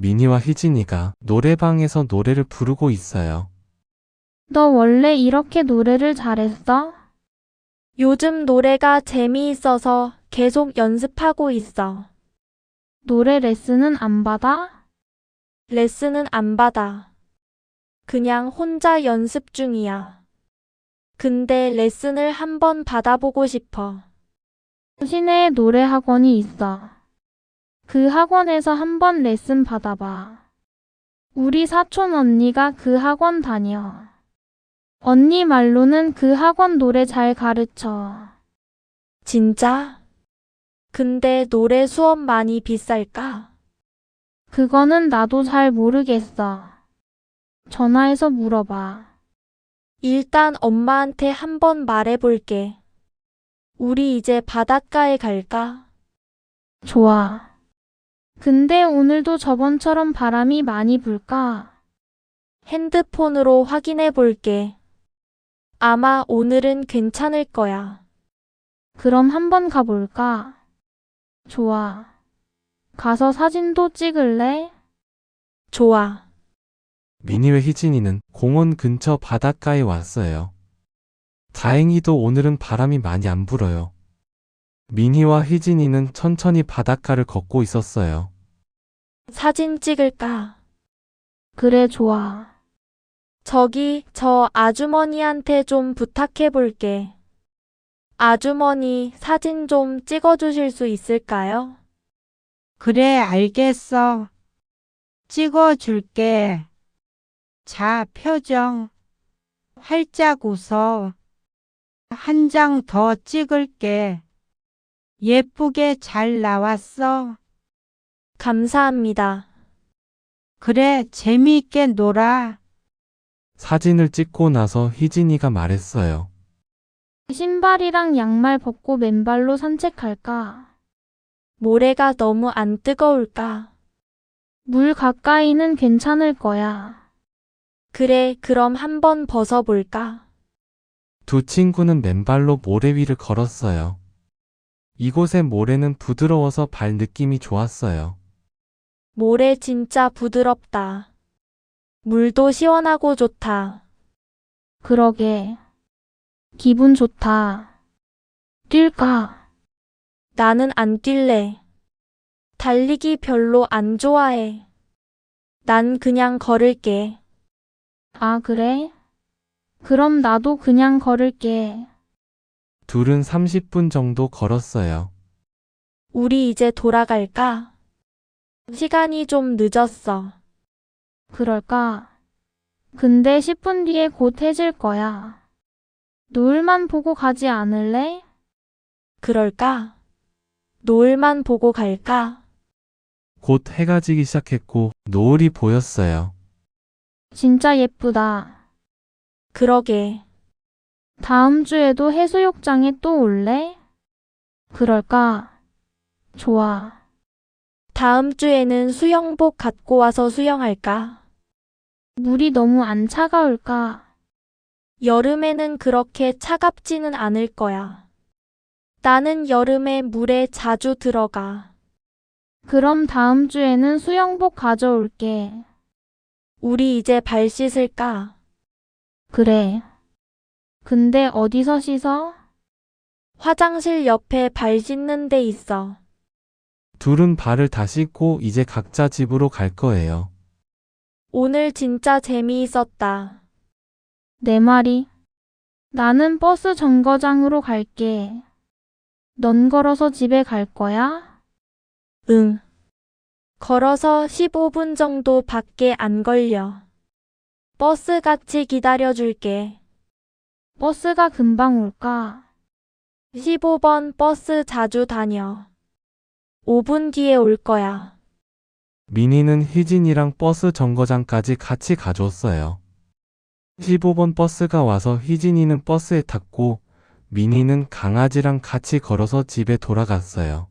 미니와 희진이가 노래방에서 노래를 부르고 있어요. 너 원래 이렇게 노래를 잘했어? 요즘 노래가 재미있어서 계속 연습하고 있어. 노래 레슨은 안 받아? 레슨은 안 받아. 그냥 혼자 연습 중이야. 근데 레슨을 한번 받아보고 싶어. 시내에 노래 학원이 있어. 그 학원에서 한번 레슨 받아봐. 우리 사촌 언니가 그 학원 다녀. 언니 말로는 그 학원 노래 잘 가르쳐. 진짜? 근데 노래 수업 많이 비쌀까? 그거는 나도 잘 모르겠어. 전화해서 물어봐. 일단 엄마한테 한번 말해볼게. 우리 이제 바닷가에 갈까? 좋아. 근데 오늘도 저번처럼 바람이 많이 불까? 핸드폰으로 확인해 볼게. 아마 오늘은 괜찮을 거야. 그럼 한번 가볼까? 좋아. 가서 사진도 찍을래? 좋아. 미니와 희진이는 공원 근처 바닷가에 왔어요. 다행히도 오늘은 바람이 많이 안 불어요. 미니와 희진이는 천천히 바닷가를 걷고 있었어요. 사진 찍을까? 그래, 좋아. 저기, 저 아주머니한테 좀 부탁해 볼게. 아주머니, 사진 좀 찍어주실 수 있을까요? 그래, 알겠어. 찍어줄게. 자, 표정. 활짝 웃어. 한 장 더 찍을게. 예쁘게 잘 나왔어. 감사합니다. 그래, 재미있게 놀아. 사진을 찍고 나서 희진이가 말했어요. 신발이랑 양말 벗고 맨발로 산책할까? 모래가 너무 안 뜨거울까? 물 가까이는 괜찮을 거야. 그래, 그럼 한번 벗어볼까? 두 친구는 맨발로 모래 위를 걸었어요. 이곳의 모래는 부드러워서 발 느낌이 좋았어요. 모래 진짜 부드럽다. 물도 시원하고 좋다. 그러게. 기분 좋다. 뛸까? 나는 안 뛸래. 달리기 별로 안 좋아해. 난 그냥 걸을게. 아, 그래? 그럼 나도 그냥 걸을게. 둘은 30분 정도 걸었어요. 우리 이제 돌아갈까? 시간이 좀 늦었어. 그럴까? 근데 10분 뒤에 곧 해질 거야. 노을만 보고 가지 않을래? 그럴까? 노을만 보고 갈까? 곧 해가 지기 시작했고 노을이 보였어요. 진짜 예쁘다. 그러게. 다음 주에도 해수욕장에 또 올래? 그럴까? 좋아. 다음 주에는 수영복 갖고 와서 수영할까? 물이 너무 안 차가울까? 여름에는 그렇게 차갑지는 않을 거야. 나는 여름에 물에 자주 들어가. 그럼 다음 주에는 수영복 가져올게. 우리 이제 발 씻을까? 그래. 근데 어디서 씻어? 화장실 옆에 발 씻는 데 있어. 둘은 발을 다 씻고 이제 각자 집으로 갈 거예요. 오늘 진짜 재미있었다. 내 말이. 나는 버스 정거장으로 갈게. 넌 걸어서 집에 갈 거야? 응. 걸어서 15분 정도 밖에 안 걸려. 버스 같이 기다려줄게. 버스가 금방 올까? 15번 버스 자주 다녀. 5분 뒤에 올 거야. 미니는 희진이랑 버스 정거장까지 같이 가줬어요. 15번 버스가 와서 희진이는 버스에 탔고 미니는 강아지랑 같이 걸어서 집에 돌아갔어요.